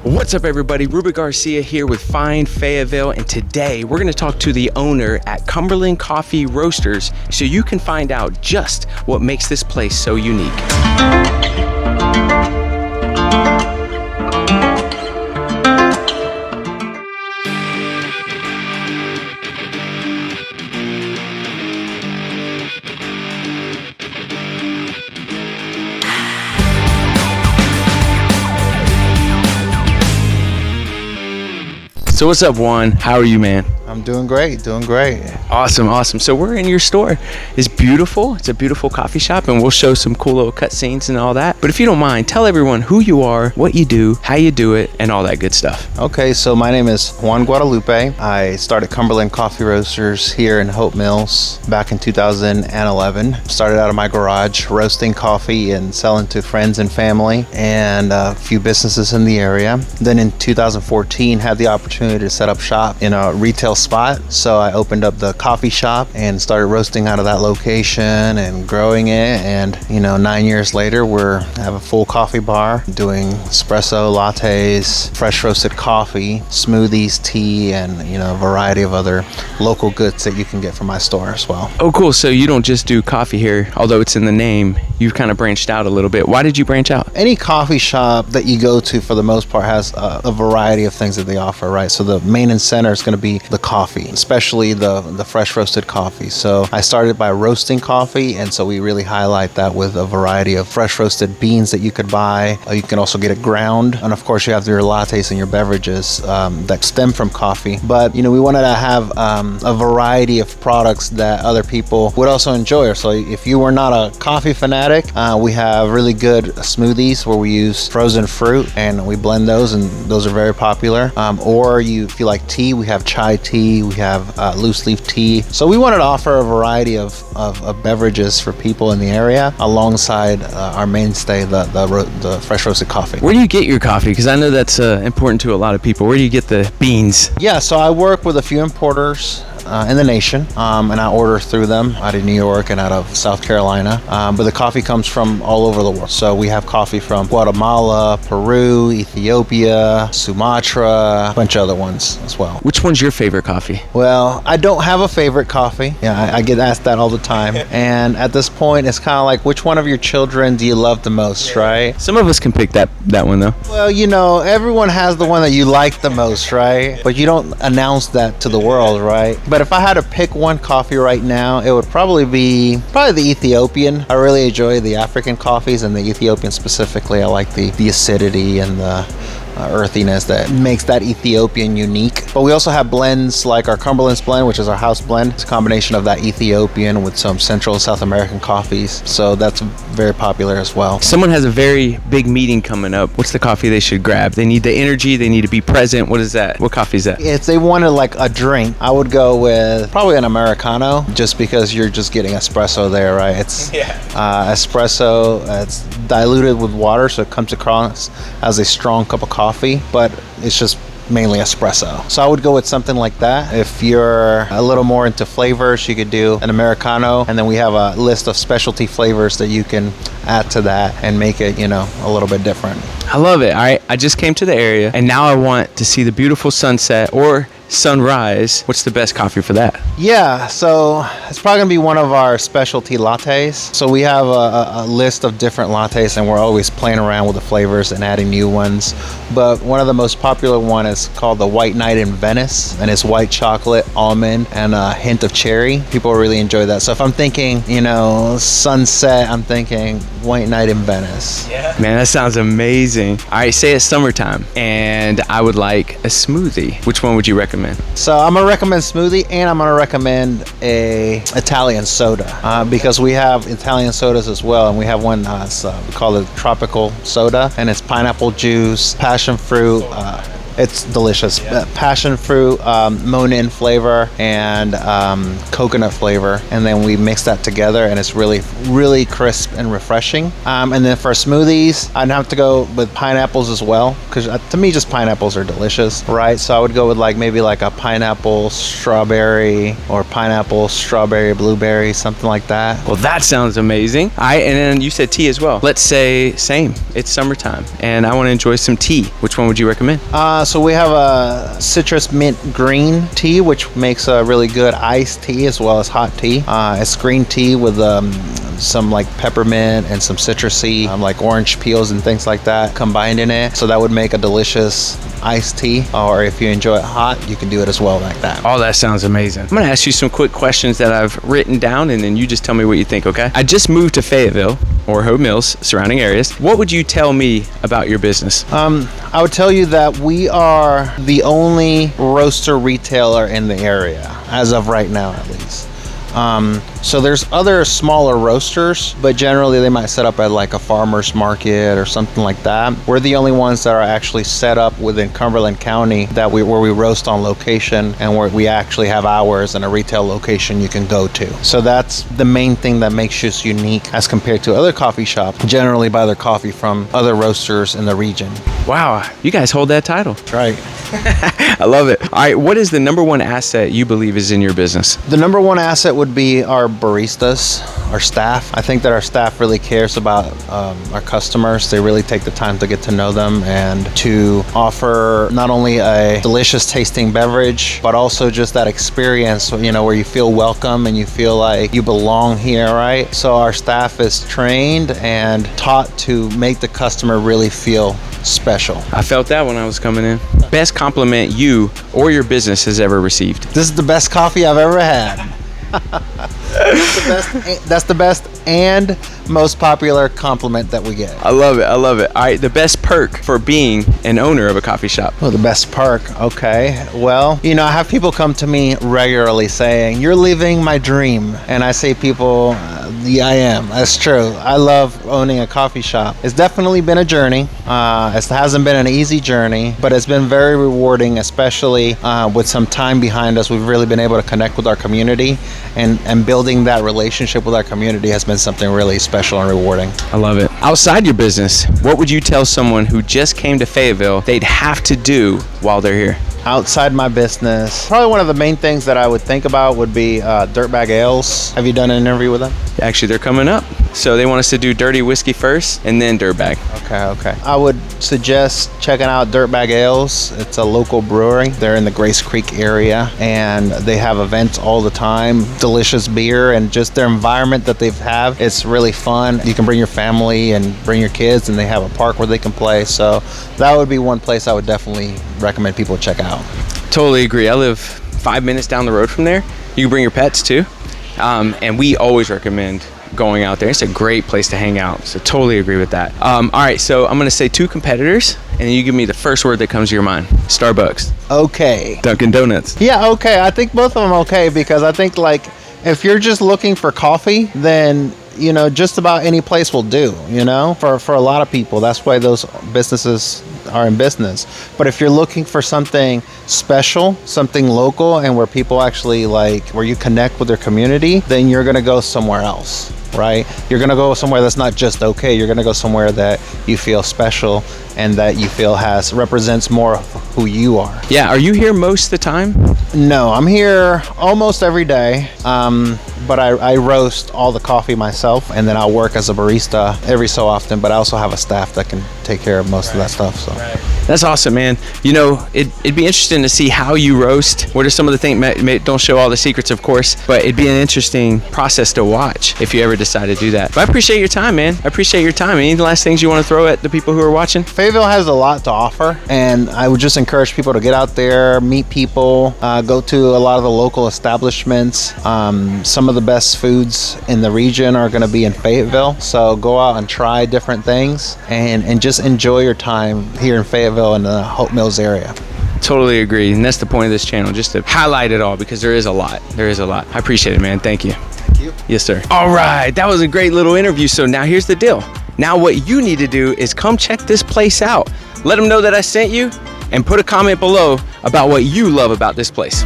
What's up, everybody? Ruben Garcia here with Find Fayetteville, and today we're going to talk to the owner at Cumberland Coffee Roasters so you can find out just what makes this place so unique. So what's up, Juan? How are you, man? I'm doing great, Awesome. So we're in your store. It's beautiful. It's a beautiful coffee shop, and we'll show some cool little cutscenes and all that. But if you don't mind, tell everyone who you are, what you do, how you do it, and all that good stuff. Okay, so my name is Juan Guadalupe. I started Cumberland Coffee Roasters here in Hope Mills back in 2011. Started out of my garage roasting coffee and selling to friends and family and a few businesses in the area. Then in 2014, had the opportunity to set up shop in a retail spot. So I opened up the coffee shop and started roasting out of that location and growing it. And 9 years later, we have a full coffee bar doing espresso, lattes, fresh roasted coffee, smoothies, tea, and a variety of other local goods that you can get from my store as well. Oh, cool. So you don't just do coffee here, although it's in the name. You've kind of branched out a little bit. Why did you branch out? Any coffee shop that you go to, for the most part, has a variety of things that they offer, right? So the main and center is going to be the coffee, especially the fresh roasted coffee. So I started by roasting coffee, and so we really highlight that with a variety of fresh roasted beans that you could buy. You can also get it ground, and of course you have your lattes and your beverages that stem from coffee. But we wanted to have a variety of products that other people would also enjoy. So if you were not a coffee fanatic, we have really good smoothies where we use frozen fruit and we blend those, and those are very popular. Or if you like tea, we have chai tea, we have loose leaf tea. So we wanted to offer a variety of beverages for people in the area alongside our mainstay, the fresh roasted coffee. Where do you get your coffee? Because I know that's important to a lot of people. Where do you get the beans? Yeah, so I work with a few importers in the nation, and I order through them out of New York and out of South Carolina. But the coffee comes from all over the world. So we have coffee from Guatemala, Peru, Ethiopia, Sumatra, a bunch of other ones as well. Which one's your favorite coffee? Well, I don't have a favorite coffee. Yeah, I get asked that all the time. And at this point, it's kind of like, which one of your children do you love the most, right? Some of us can pick that one, though. Well, everyone has the one that you like the most, right? But you don't announce that to the world, right? But if I had to pick one coffee right now, it would probably be the Ethiopian. I really enjoy the African coffees, and the Ethiopian specifically. I like the acidity and the earthiness that makes that Ethiopian unique. But we also have blends like our Cumberland's blend, which is our house blend. It's a combination of that Ethiopian with some Central and South American coffees. So that's very popular as well. Someone has a very big meeting coming up. What's the coffee they should grab? They need the energy. They need to be present. What is that? What coffee is that? If they wanted like a drink, I would go with probably an Americano, just because you're just getting espresso there, right? It's espresso. It's diluted with water, so it comes across as a strong cup of coffee, but it's just mainly espresso. So I would go with something like that. If you're a little more into flavors, you could do an Americano, and then we have a list of specialty flavors that you can add to that and make it, a little bit different. I love it. All right, I just came to the area, and now I want to see the beautiful sunset or sunrise. What's the best coffee for that? Yeah, so it's probably gonna be one of our specialty lattes. So we have a list of different lattes, and we're always playing around with the flavors and adding new ones. But one of the most popular one is called the White Night in Venice, and it's white chocolate, almond, and a hint of cherry. People really enjoy that. So if I'm thinking, sunset, I'm thinking White Night in Venice. Yeah. Man, that sounds amazing. All right, say it's summertime, and I would like a smoothie. Which one would you recommend? So I'm gonna recommend smoothie, and I'm gonna recommend a Italian soda because we have Italian sodas as well, and we have one we call it tropical soda, and it's pineapple juice, passion fruit, It's delicious. Passion fruit, monin flavor, and coconut flavor. And then we mix that together, and it's really, really crisp and refreshing. And then for smoothies, I'd have to go with pineapples as well, because to me, just pineapples are delicious, right? So I would go with maybe a pineapple strawberry or pineapple strawberry blueberry, something like that. Well, that sounds amazing. And then you said tea as well. Let's say same. It's summertime, and I want to enjoy some tea. Which one would you recommend? So we have a citrus mint green tea, which makes a really good iced tea as well as hot tea. It's green tea with some peppermint and some citrusy orange peels and things like that combined in it. So that would make a delicious iced tea. Or if you enjoy it hot, you can do it as well like that. Oh, that sounds amazing. I'm going to ask you some quick questions that I've written down, and then you just tell me what you think, okay? I just moved to Fayetteville or Hope Mills, surrounding areas. What would you tell me about your business? I would tell you that we are the only roaster retailer in the area, as of right now at least. So there's other smaller roasters, but generally they might set up at a farmer's market or something like that. We're the only ones that are actually set up within Cumberland County where we roast on location, and where we actually have hours and a retail location you can go to. So that's the main thing that makes us unique as compared to other coffee shops. Generally buy their coffee from other roasters in the region. Wow, you guys hold that title. Right. I love it. All right, what is the number one asset you believe is in your business? The number one asset would be our baristas, our staff. I think that our staff really cares about our customers. They really take the time to get to know them and to offer not only a delicious tasting beverage, but also just that experience, where you feel welcome and you feel like you belong here, right? So our staff is trained and taught to make the customer really feel special. I felt that when I was coming in. Best compliment you or your business has ever received? This is the best coffee I've ever had. That's the best and most popular compliment that we get. I love it. All right, the best perk for being an owner of a coffee shop. Well, the best perk. Okay. Well, I have people come to me regularly saying, "You're living my dream." And I say, people, yeah, I am. That's true. I love owning a coffee shop. It's definitely been a journey. It hasn't been an easy journey, but it's been very rewarding, especially with some time behind us. We've really been able to connect with our community, and building that relationship with our community has been something really special and rewarding. I love it. Outside your business, what would you tell someone who just came to Fayetteville they'd have to do while they're here? Outside my business, probably one of the main things that I would think about would be Dirtbag Ales. Have you done an interview with them? Actually, they're coming up. So they want us to do Dirty Whiskey first and then Dirtbag. Okay. I would suggest checking out Dirtbag Ales. It's a local brewery. They're in the Grace Creek area, and they have events all the time. Delicious beer, and just their environment that they have. It's really fun. You can bring your family and bring your kids, and they have a park where they can play. So that would be one place I would definitely recommend people check out. Totally agree. I live 5 minutes down the road from there. You can bring your pets too. And we always recommend going out there. It's a great place to hang out. So totally agree with that. All right, so I'm going to say two competitors, and then you give me the first word that comes to your mind. Starbucks. Okay. Dunkin' Donuts. Yeah, okay. I think both of them okay, because I think if you're just looking for coffee, then just about any place will do, for a lot of people. That's why those businesses are in business. But if you're looking for something special, something local, and where people actually where you connect with their community, then you're going to go somewhere else, right? You're going to go somewhere that's not just okay. You're going to go somewhere that you feel special and that you feel represents more of who you are. Yeah. Are you here most of the time? No, I'm here almost every day. But I roast all the coffee myself, and then I'll work as a barista every so often, but I also have a staff that can take care of most of that stuff. So That's awesome, man. It'd be interesting to see how you roast. What are some of the things, don't show all the secrets, of course, but it'd be an interesting process to watch if you ever decide to do that. But I appreciate your time, man. I appreciate your time. Any last things you want to throw at the people who are watching? Fayetteville has a lot to offer, and I would just encourage people to get out there, meet people, go to a lot of the local establishments. Some of the best foods in the region are going to be in Fayetteville, so go out and try different things and just enjoy your time here in Fayetteville and the Hope Mills area. Totally agree, and that's the point of this channel, just to highlight it all, because there is a lot. I appreciate it, man. Thank you. Thank you. Yes, sir. All right, that was a great little interview. So now here's the deal. Now what you need to do is come check this place out. Let them know that I sent you, and put a comment below about what you love about this place.